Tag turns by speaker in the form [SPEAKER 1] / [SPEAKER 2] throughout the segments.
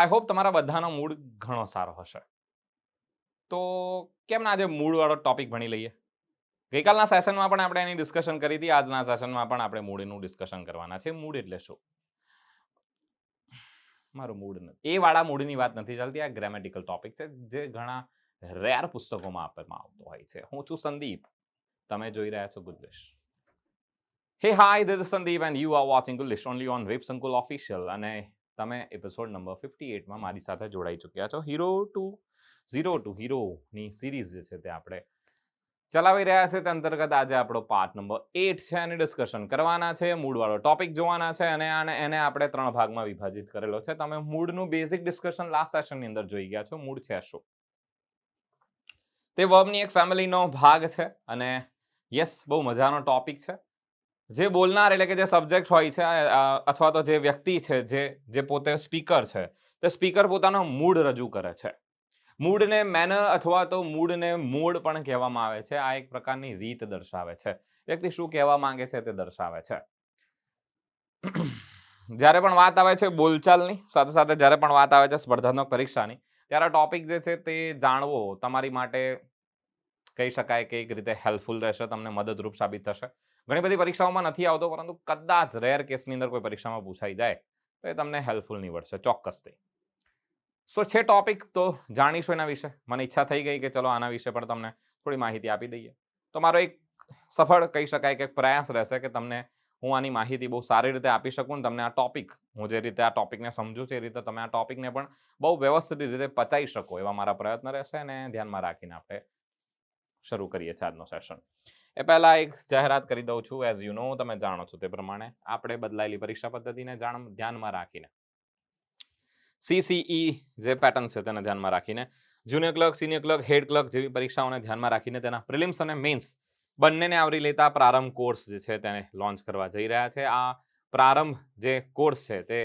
[SPEAKER 1] I hope તમારા બધાનો mood ઘણો સારો હશે. તો કેમ ના આજે મૂડવાળો ટોપિક ભણી લઈએ? ગઈકાલના સેશનમાં પણ આપણે એની ડિસ્કશન કરી હતી. આજના સેશનમાં પણ આપણે મૂડનું ડિસ્કશન કરવાના છે. મૂડ એટલે શું? મારું મૂડ નથી. એ વાળા મૂડની વાત નથી ચાલતી. આ ગ્રામેટિકલ ટોપિક છે જે ઘણા રેર પુસ્તકોમાં આપવામાં આવતો હોય છે. હું છું સંદીપ. તમે જોઈ રહ્યા છો ગુજલ. Hey, hi, this is Sandeep and you are watching Gujl only on WebSankul official. અને તમે એપિસોડ નંબર 58માં મારી સાથે જોડાઈ ચૂક્યા છો. ઝીરો ટુ હીરોની સિરીઝ જે છે તે આપણે ચલાવી રહ્યા છે. તે અંતર્ગત આજે આપણો પાર્ટ નંબર 8 છે એની ડિસ્કશન કરવાના છે. મૂડવાળો ટોપિક જોવાના છે અને એને આપણે 3 ભાગમાં વિભાજિત કરેલો છે. તમે મૂડનું બેઝિક ડિસ્કશન લાસ્ટ સેશનની અંદર જોઈ ગયા છો. મૂડ છે શું? તે વર્બની એક ફેમિલીનો ભાગ છે અને યસ, બહુ મજાનો ટોપિક છે. જે બોલનાર એટલે કે જે સબ્જેક્ટ હોય છે અથવા તો જે વ્યક્તિ છે જે પોતે સ્પીકર છે, તે સ્પીકર પોતાનો મૂડ રજૂ કરે છે. મૂડને મેનર અથવા તો મૂડને મોડ પણ કહેવામાં આવે છે. આ એક પ્રકારની રીત દર્શાવે છે. વ્યક્તિ શું કહેવા માંગે છે તે દર્શાવે છે. જ્યારે પણ વાત આવે છે બોલચાલની, સાથે સાથે જ્યારે પણ વાત આવે છે સ્પર્ધાત્મક પરીક્ષાની, ત્યારે ટોપિક જે છે તે જાણવો તમારી માટે કહી શકાય કે એક રીતે હેલ્પફુલ રહેશે, તમને મદદરૂપ સાબિત થશે. ઘણી બધી પરીક્ષાઓમાં નથી આવતો, પરંતુ કદાચ રેર કેસની અંદર કોઈ પરીક્ષામાં પૂછાઈ જાય તો એ તમને હેલ્પફુલ નીવડશે ચોક્કસથી. સો છે ટોપિક તો જાણીશું એના વિશે. મને ઈચ્છા થઈ ગઈ કે ચલો આના વિશે પણ તમને થોડી માહિતી આપી દઈએ. તો મારો એક સફળ કહી શકાય કે પ્રયાસ રહેશે કે તમને હું આની માહિતી બહુ સારી રીતે આપી શકું ને તમને આ ટોપિક, હું જે રીતે આ ટોપિકને સમજું છું એ રીતે તમે આ ટોપિકને પણ બહુ વ્યવસ્થિત રીતે પચાવી શકો એવા મારા પ્રયત્ન રહેશે અને ધ્યાનમાં રાખીને આપણે શરૂ કરીએ છીએ આજનો સેશન. એ પહેલા એક જાહેરાત કરી દઉં છું. એઝ યુ નો, તમે જાણો છો તે પ્રમાણે આપણે બદલાયેલી પરીક્ષા પદ્ધતિને ધ્યાનમાં રાખીને CCE જે પેટર્ન છે તેને ધ્યાનમાં રાખીને junior clerk, senior clerk, head clerk જેવી પરીક્ષાઓને ધ્યાનમાં રાખીને તેના પ્રિલિમ્સ અને મેન્સ બંનેને આવરી લેતા પ્રારંભ કોર્સ જે છે તેને લોન્ચ કરવા જઈ રહ્યા છે. આ પ્રારંભ જે કોર્સ છે તે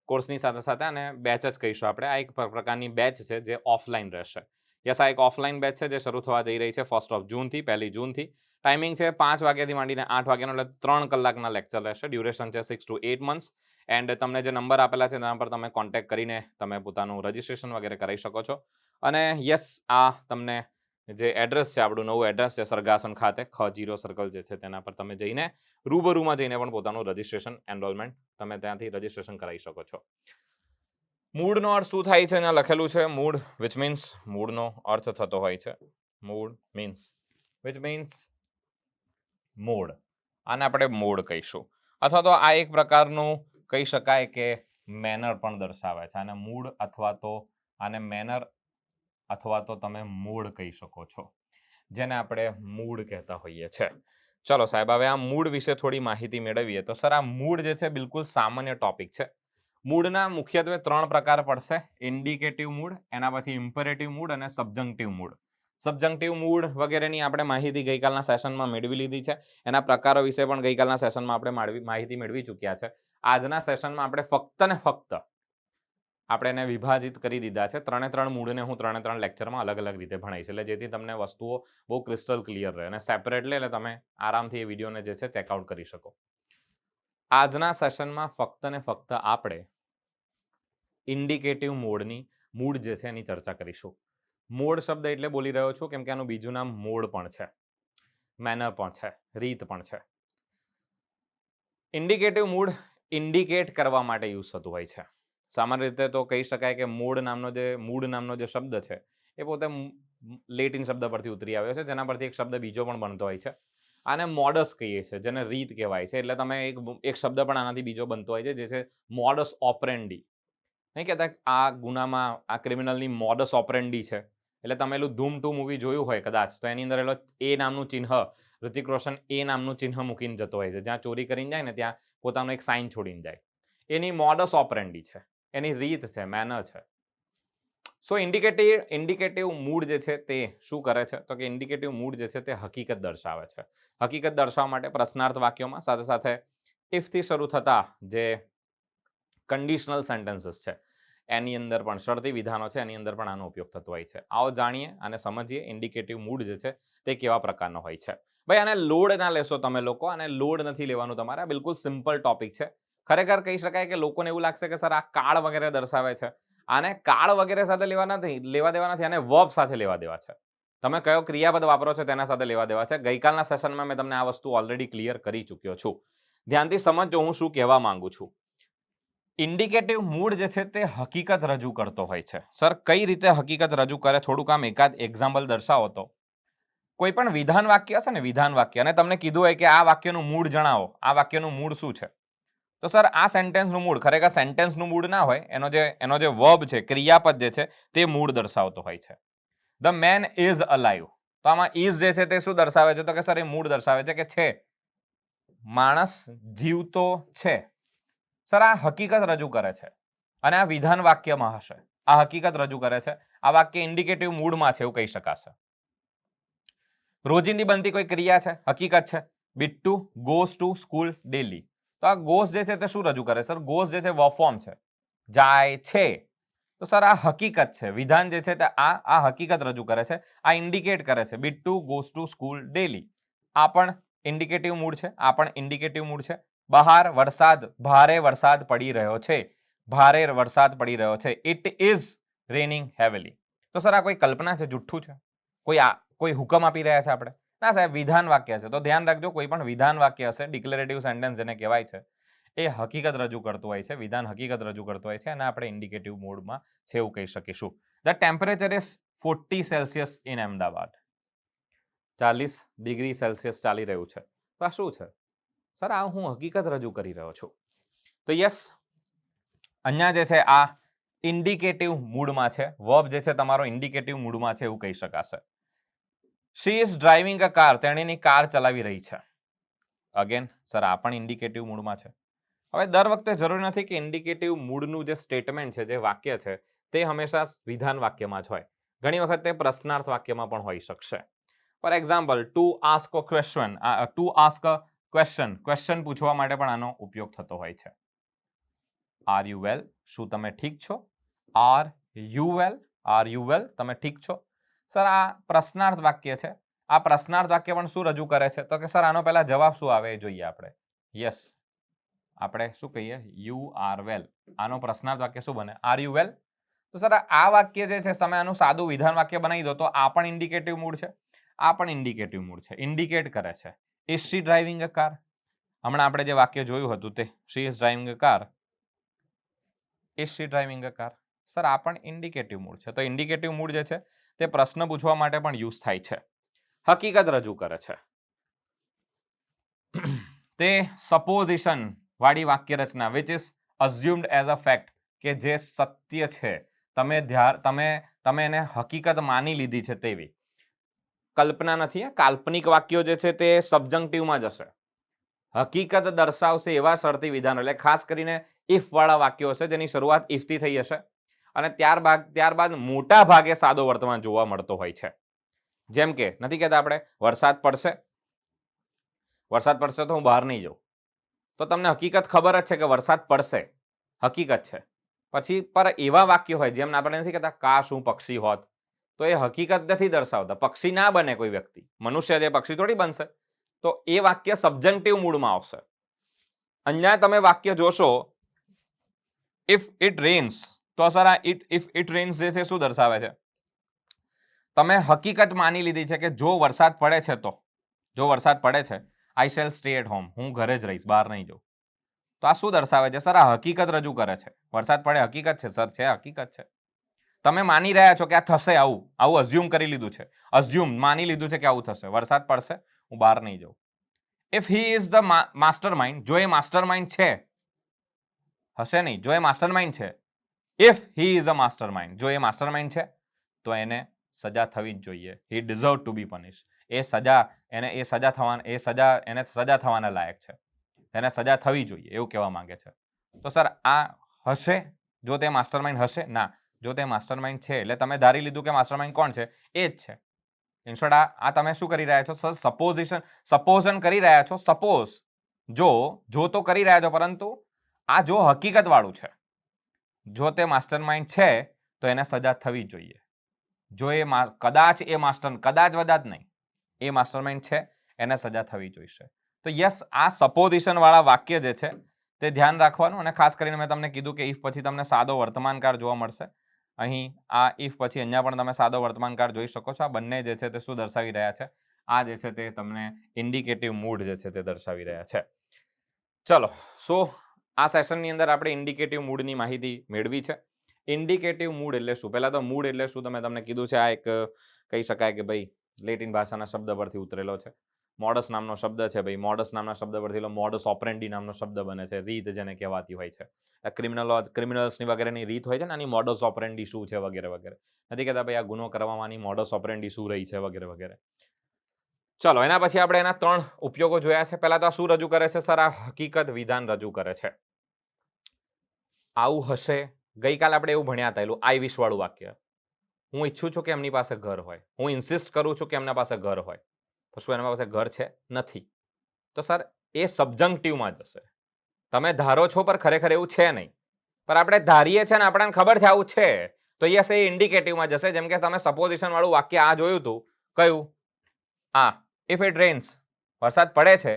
[SPEAKER 1] કોર્સની સાથે સાથે અને બેચ જ કહીશું આપણે. આ એક પ્રકારની બેચ છે જે ઓફલાઈન રહેશે. યસ, આ એક ઓફલાઈન બેચ છે જે શરૂ થવા જઈ રહી છે 1 જૂનથી, 1 જૂનથી. ટાઈમિંગ છે 5 વાગ્યાથી માંડીને 8 વાગ્યાનો, એટલે 3 કલાકના લેક્ચર રહેશે. ડ્યુરેશન છે 6 to 8 months. એન્ડ તમને જે નંબર આપેલા છે તેના પર તમે કોન્ટેક્ટ કરીને તમે પોતાનું રજીસ્ટ્રેશન વગેરે કરાવી શકો છો. અને યસ, આ તમને જે એડ્રેસ છે, આપણું નવું એડ્રેસ છે સરગાસન ખાતે, ખ0 સર્કલ જે છે તેના પર તમે જઈને રૂબરૂમાં જઈને પણ પોતાનું રજીસ્ટ્રેશન, એનરોલમેન્ટ તમે ત્યાંથી રજીસ્ટ્રેશન કરાવી શકો છો. મૂડનો અર્થ શું થાય છે? અહીંયા લખેલું છે મૂડ, વિચ મીન્સ મૂડનો અર્થ થતો હોય છે mood means which means mode. આને આપણે મોડ કહીશું, અથવા તો આ એક પ્રકારનું કહી શકાય કે મેનર પણ દર્શાવે છે. આને મૂડ અથવા તો આને મેનર અથવા તો તમે મૂડ કહી શકો છો, જેને આપણે મૂડ કહેતા હોઈએ છીએ. ચલો સાહેબ, હવે આ મૂડ વિશે થોડી માહિતી મેળવીએ. તો સર, આ મૂડ જે છે બિલકુલ સામાન્ય ટોપિક છે. મૂડના મુખ્યત્વે 3 પ્રકાર પડશે: ઇન્ડિકેટિવ મૂડ, એના પછી ઇમ્પરેટિવ મૂડ અને સબજંક્ટિવ મૂડ. સબજંક્ટિવ મૂડ વગેરેની આપણે માહિતી ગઈકાલના સેશનમાં મેળવી લીધી છે. એના પ્રકારો વિશે પણ ગઈકાલના સેશનમાં આપણે માહિતી મેળવી ચૂક્યા છે. આજના સેશનમાં આપણે ફક્ત ને ફક્ત આપણે એને વિભાજિત કરી દીધા છે. 3 મૂડને હું 3 લેક્ચરમાં અલગ અલગ રીતે ભણાવીશ, એટલે જેથી તમને વસ્તુઓ બહુ ક્રિસ્ટલ ક્લિયર રહે અને સેપરેટલી એટલે તમે આરામથી એ વિડીયોને જે છે ચેકઆઉટ કરી શકો. આજના સેશનમાં ફક્ત ને ફક્ત આપણે ઇન્ડિકેટિવ મોડની મૂડ જે છે એની ચર્ચા કરીશું. મોડ શબ્દ એટલે બોલી રહ્યો છું કેમ કે આનું બીજું નામ મોડ પણ છે, મેનર પણ છે, રીત પણ છે. ઇન્ડિકેટિવ મૂડ ઇન્ડિકેટ કરવા માટે યુઝ થતું હોય છે. સામાન્ય રીતે તો કહી શકાય કે મૂડ નામનો જે શબ્દ છે એ પોતે લેટિન શબ્દ પરથી ઉતરી આવ્યો છે, જેના પરથી એક શબ્દ બીજો પણ બનતો હોય છે. આને મોડસ કહીએ છીએ, જેને રીત કહેવાય છે. એટલે તમે એક શબ્દ પણ આનાથી બીજો બનતો હોય છે, જે છે મોડસ ઓપરેન્ડી. નહીં કહેતા આ ગુનામાં આ ક્રિમિનલની મોડસ ઓપરેન્ડી છે. એટલે તમે એલું ધૂમ 2 મૂવી જોયું હોય કદાચ, તો એની અંદર એલો એ નામનું ચિહ્ન, ઋતિક રોશન એ નામનું ચિહ્ન મૂકીને જતો હોય છે. જ્યાં ચોરી કરીને જાય ને ત્યાં પોતાનો એક સાઇન છોડીને જાય. એની મોડસ ઓપરેન્ડી છે, એની રીત છે, મેનર છે. સો ઇન્ડિકેટિવ મૂડ જે છે તે શું કરે છે? તો કે ઇન્ડિકેટિવ મૂડ જે છે તે હકીકત દર્શાવે છે. હકીકત દર્શાવવા માટે પ્રશ્નાર્થ વાક્યોમાં સાથે સાથે ઇફથી શરૂ થતા જે કન્ડિશનલ સેન્ટેન્સીસ છે એની અંદર પણ, શરતી વિધાનો છે એની અંદર પણ આનો ઉપયોગ થતો હોય છે. આવો જાણીએ અને સમજીએ ઇન્ડિકેટિવ મૂડ જે છે તે કેવા પ્રકારનો હોય છે. ભાઈ, આને લોડ ના લેશો તમે લોકો, આને લોડ નથી લેવાનું તમારે. આ બિલકુલ સિમ્પલ ટોપિક છે. ખરેખર કહી શકાય કે લોકોને એવું લાગશે કે સર આ કાળ વગેરે દર્શાવે છે, આને કાળ વગેરે સાથે લેવા દેવા નથી, આને વર્બ સાથે લેવા દેવા છે. તમે કયો ક્રિયાપદ વાપરો છો તેના સાથે લેવા દેવા છે. ગઈકાલના સેશનમાં મેં તમને આ વસ્તુ ઓલરેડી ક્લિયર કરી ચૂક્યો છું. ધ્યાનથી સમજજો હું શું કહેવા માંગુ છું. ઇન્ડિકેટિવ મૂડ જે છે તે હકીકત રજૂ કરતો હોય છે. સર કઈ રીતે હકીકત રજૂ કરે? થોડુંક આમ એકાદ એક્ઝામ્પલ દર્શાવો તો. કોઈ પણ વિધાન વાક્ય હશે ને, વિધાન વાક્ય, અને તમને કીધું હોય કે આ વાક્યનું મૂળ જણાવો, આ વાક્યનું મૂળ શું છે? તો સર આ સેન્ટેન્સનું મૂળ ખરેખર સેન્ટેન્સનું મૂળ ના હોય, એનો જે વર્બ છે, ક્રિયાપદ જે છે તે મૂળ દર્શાવતો હોય છે. The man is alive. તો આમાં ઇઝ જે છે તે શું દર્શાવે છે? તો કે સર એ મૂળ દર્શાવે છે કે છે, માણસ જીવતો છે. સર આ હકીકત રજૂ કરે છે અને આ વિધાન વાક્યમાં હશે. આ હકીકત રજૂ કરે છે. આ વાક્ય ઇન્ડિકેટિવ મૂડમાં છે એવું કહી શકાશે. રોજિંદી બનતી કોઈ ક્રિયા છે, હકીકત છે. Bittu goes to school daily. તો આ ગોઝ જે છે તે શું રજૂ કરે? સર ગોઝ જે છે વર્બ ફોર્મ છે, જાય છે. તો સર આ હકીકત છે. વિધાન જે છે તે આ હકીકત રજૂ કરે છે. આ ઇન્ડિકેટ કરે છે. Bittu goes to school daily. આ પણ ઇન્ડિકેટિવ મૂડ છે. આ પણ ઇન્ડિકેટિવ મૂડ છે. બહાર વરસાદ, ભારે વરસાદ પડી રહ્યો છે. ભારે વરસાદ પડી રહ્યો છે. It is raining heavily. તો સર આ કોઈ કલ્પના છે? જુઠ્ઠું છે? કોઈ હુકમ આપી રહ્યા છે આપણે? ના સાહેબ, વિધાન વાક્ય છે. તો ધ્યાન રાખજો, કોઈ પણ વિધાન વાક્ય હશે, ડિક્લેરેટિવ સેન્ટેન્સ જેને કહેવાય છે, એ હકીકત રજૂ કરતું હોય છે. વિધાન હકીકત રજૂ કરતું હોય છે અને આપણે ઇન્ડિકેટિવ મોડમાં છે એવું કહી શકીશું. The temperature is 40 Celsius in Ahmedabad. 40 degree Celsius ચાલી રહ્યું છે. તો આ શું છે? સર આ હું હકીકત રજૂ કરી રહ્યો છું. તો યસ, અહીંયા જે છે આ ઇન્ડિકેટિવ મૂડમાં છે. વર્બ જે છે તમારો ઇન્ડિકેટિવ મૂડમાં છે એવું કહી શકાશે. She is driving a car. તેણીની કાર ચલાવી રહી છે. અગેન સર આ પણ ઇન્ડિકેટિવ મૂડમાં છે. હવે દર વખતે જરૂરી નથી કે ઇન્ડિકેટિવ મૂડનું જે સ્ટેટમેન્ટ છે, જે વાક્ય છે, તે હંમેશા વિધાન વાક્યમાં જ હોય. ઘણી વખત તે પ્રશ્નાર્થ વાક્યમાં પણ હોઈ શકશે. For example, to ask a question. To ask a question પૂછવા માટે પણ આનો ઉપયોગ થતો હોય છે. આર યુ વેલ? શું તમે ઠીક છો? Are you well? Are you વેલ? તમે ઠીક છો? સર આ પ્રશ્નાર્થ વાક્ય છે. આ પ્રશ્નાર્થ વાક્ય પણ શું રજૂ કરે છે? તો કે સર આનો પહેલા જવાબ શું આવે એ જોઈએ આપણે. યસ, આપણે શું કહીએ? યુ આર વેલ. આનો પ્રશ્નાર્થ વાક્ય શું બને? આર યુ વેલ? તો સર આ વાક્ય જે છે તમે આનું સાદું વિધાન વાક્ય બનાવી દો તો આ પણ ઇન્ડિકેટિવ મૂડ છે. આ પણ ઇન્ડિકેટિવ મૂડ છે. ઇન્ડિકેટ કરે છે. Is she driving a car? હમણાં આપણે જે વાક્ય જોયું હતું તે she is driving a car. Is she driving a car? Sir આ પણ ઇન્ડિકેટિવ મૂડ છે. તો ઇન્ડિકેટિવ મૂડ જે છે તે પ્રશ્ન પૂછવા માટે પણ યુઝ થાય છે. હકીકત રજૂ કરે છે. તે સપોઝિશન વાળી વાક્ય રચના, which is assumed as a fact, કે જે સત્ય છે, તમે એને હકીકત માની લીધી છે તેવી. કલ્પના નથી. કાલ્પનિક વાક્યો જે છે તે સબજંક્ટિવમાં જશે. હકીકત દર્શાવશે એવા શરતી વિધાનો, એટલે ખાસ કરીને ઇફ વાળા વાક્યો હશે જેની શરૂઆત ઇફ થી થઈ હશે અને ત્યારબાદ મોટા ભાગે સાદો વર્તમાન જોવા મળતો હોય છે. જેમ કે નથી કહેતા આપણે વરસાદ પડશે તો હું બહાર નહીં જાઉં. તો તમને હકીકત ખબર જ છે કે વરસાદ પડશે, હકીકત છે. પછી પર એવા વાક્ય હોય જેમ આપણે નથી કહેતા કાશ હું પક્ષી હોત, તો એ હકીકત નથી દર્શાવતા. પક્ષી ના બને કોઈ વ્યક્તિ, મનુષ્ય જે પક્ષી થોડી બનશે. તો એ વાક્ય સબજંક્ટિવ મૂડમાં આવશે. અહીંયા તમે વાક્ય જોશો, ઇફ ઇટ રેન્સ, તો સર આ ઇફ ઇટ રેન્સ જે છે શું દર્શાવે છે? તમે હકીકત માની લીધી છે કે જો વરસાદ પડે છે I shall stay at home, હું ઘરે જ રહીશ, બહાર નહીં જાઉં. તો આ શું દર્શાવે છે? સર આ હકીકત રજૂ કરે છે. વરસાદ પડે હકીકત છે સર, છે હકીકત છે. તમે માની રહ્યા છો કે આ થશે, આવું અઝ્યુમ કરી લીધું છે. માની લીધું છે કે આવું થશે, વરસાદ પડશે, હું બહાર નહીં જાઉં. If he is the master mind, જો એ માસ્ટર માઇન્ડ છે, હશે નહીં, જો એ માસ્ટર માઇન્ડ છે, if he is a master mind, જો એ માસ્ટર માઇન્ડ છે તો એને સજા થવી જ જોઈએ. હી ડિઝર્વ ટુ બી પનિશ. એને સજા થવાના લાયક છે. એને સજા થવી જોઈએ એવું કહેવા માંગે છે. તો સર આ હશે, જો તે માસ્ટર માઇન્ડ હશે? ના, જો તે માસ્ટર માઇન્ડ છે એટલે તમે ધારી લીધું કે માસ્ટર માઇન્ડ કોણ છે? એ જ છે. ઇન્સ્ટેડ આ તમે શું કરી રહ્યા છો? સર સપોઝન કરી રહ્યા છો. સપોઝ જો તો કરી રહ્યા છો, પરંતુ આ જો હકીકત વાળું છે. જો તે માસ્ટર માઇન્ડ છે તો એને સજા થવી જોઈએ. જો એ કદાચ વદાચ નહીં, એ માસ્ટર માઇન્ડ છે, એને સજા થવી જોઈશે. તો યસ, આ સપોઝિશન વાળા વાક્ય જે છે તે ધ્યાન રાખવાનું. અને ખાસ કરીને મેં તમને કીધું કે ઇફ પછી તમને સાદો વર્તમાનકાળ જોવા મળશે. અહીં આ ઇફ પછી અહીંયા પણ તમે સાદો વર્તમાનકાળ જોઈ શકો છો. આ બંને જે છે તે શું દર્શાવી રહ્યા છે? આ જે છે તે તમને ઇન્ડિકેટિવ મૂડ જે છે તે દર્શાવી રહ્યા છે. ચલો, સો આ સેશનની અંદર આપણે ઇન્ડિકેટિવ મૂડની માહિતી મેળવી છે. ઇન્ડિકેટિવ મૂડ એટલે શું? પહેલા તો મૂડ એટલે શું તમે તમને કીધું છે. આ એક કહી શકાય કે ભાઈ લેટિન ભાષાના શબ્દ પરથી ઉતરેલો છે. મોડસ નામનો શબ્દ છે ભાઈ. મોડસ નામના શબ્દ પરથી મોડસ ઓપરેન્ડી નામનો શબ્દ બને છે. રીત જેને કહેવાતી હોય છે. ક્રિમિનલ્સની વગેરેની રીત હોય છે ને, આની મોડસ ઓપરેન્ડી શું છે વગેરે વગેરે. નથી કહેતા ભાઈ આ ગુનો કરવામાં મોડસ ઓપરેન્ડી શું રહી છે વગેરે વગેરે. ચલો, એના પછી આપણે એના 3 ઉપયોગો જોયા છે. પહેલા તો આ શું રજૂ કરે છે? સર, આ હકીકત વિધાન રજૂ કરે છે. આવું હશે. ગઈકાલે આપણે એવું ભણ્યા હતા, એલું આઈ વિશ વાળું વાક્ય. હું ઈચ્છું છું કે એમની પાસે ઘર હોય. હું ઇન્સિસ્ટ કરું છું કે એમના પાસે ઘર હોય. તો શું એમના પાસે ઘર છે? નથી. તો સર એ સબજંક્ટિવમાં જશે. તમે ધારો છો પણ ખરેખર એવું છે નહીં. પણ આપણે ધારીએ છીએ ને આપણને ખબર છે આવું છે, તો યસ એ ઇન્ડિકેટિવમાં જશે. જેમ કે તમે સપોઝિશન વાળું વાક્ય આ જોયું હતું. કયું? આ ઇફ ઇટ રેન્સ, વરસાદ પડે છે.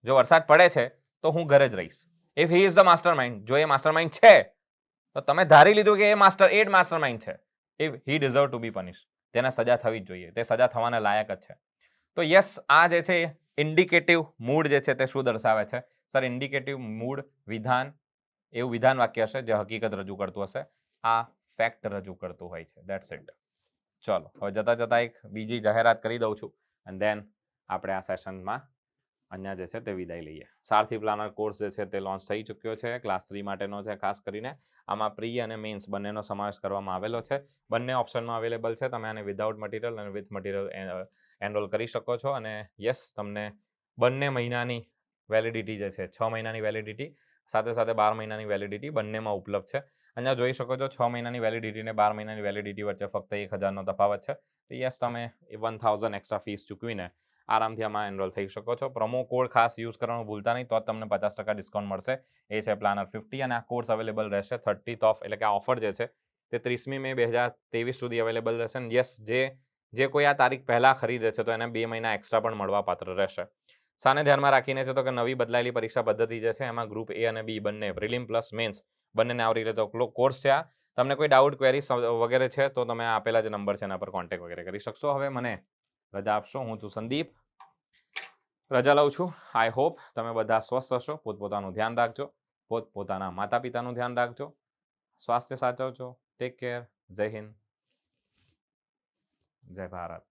[SPEAKER 1] જો વરસાદ પડે છે તો હું ઘરે જ રહીશ. If he is the mastermind, જો એ માસ્ટરમાઇન્ડ છે તો તમે ધારી લીધું કે એ માસ્ટરમાઇન્ડ છે. If he deserve to be punish, તેને સજા થવી જ જોઈએ. તે સજા થવાના લાયક જ છે. તો યસ, આ જે છે ઇન્ડિકેટિવ મૂડ જે છે તે શું દર્શાવે છે? સર, ઇન્ડિકેટિવ મૂડ વિધાન, એવું વિધાન વાક્ય હશે જે હકીકત રજૂ કરતું હશે. આ ફેક્ટ રજૂ કરતું હોય છે. That's it. ચલો, હવે જતા જતા એક બીજી જાહેરાત કરી દઉં છું એન્ડ ધેન આપણે આ સેશનમાં અહીંયા જે છે તે વિદાય લઈએ. સારથી પ્લાનર કોર્સ જે છે તે લોન્ચ થઈ ચૂક્યો છે. ક્લાસ 3 માટેનો છે. ખાસ કરીને આમાં પ્રી અને મેન્સ બંનેનો સમાવેશ કરવામાં આવેલો છે. બંને ઓપ્શનમાં અવેલેબલ છે. તમે આને વિધાઉટ મટીરિયલ અને વિથ મટીરિયલ એનરોલ કરી શકો છો. અને યસ, તમને બંને મહિનાની વેલિડિટી જે છે, 6 મહિનાની વેલિડિટી સાથે સાથે 12 મહિનાની વેલિડિટી બંનેમાં ઉપલબ્ધ છે. અહીંયા જોઈ શકો છો 6 મહિનાની વેલિડિટી અને 12 મહિનાની વેલિડિટી વચ્ચે ફક્ત 1000નો તફાવત છે. તો યસ, તમે 1000 એક્સ્ટ્રા ફીસ ચૂકવીને આરામથી આમાં એનરોલ થઈ શકો છો. પ્રોમો કોડ ખાસ યુઝ કરવાનું ભૂલતા નહીં, તો જ તમને 50% ડિસ્કાઉન્ટ મળશે. એ છે પ્લાનર 50. અને આ કોર્સ અવેલેબલ રહેશે 30th ઓફ, એટલે કે આ ઓફર જે છે તે 30મી મે 2023 સુધી અવેલેબલ રહેશે. યસ, જે કોઈ આ તારીખ પહેલાં ખરીદે છે તો એને 2 મહિના એક્સ્ટ્રા પણ મળવા પાત્ર રહેશે. સાને ધ્યાનમાં રાખીને છે તો કે નવી બદલાયેલી પરીક્ષા પદ્ધતિ જે છે એમાં ગ્રુપ A અને B બંને, પ્રિલિમ પ્લસ મેન્સ બંનેને આવરી લેતો કોર્સ છે. આ તમને કોઈ ડાઉટ, ક્વેરી વગેરે છે તો તમે આપેલા જે નંબર છે એના પર કોન્ટેક્ટ વગેરે કરી શકશો. હવે મને રજા આપશો. હું છું સંદીપ, રજા લઉં છું. આઈ હોપ તમે બધા સ્વસ્થ હશો. પોતપોતાનું ધ્યાન રાખજો. પોતાના માતા પિતાનું ધ્યાન રાખજો. સ્વાસ્થ્ય સાચવજો. Take care. જય હિન્દ, જય ભારત.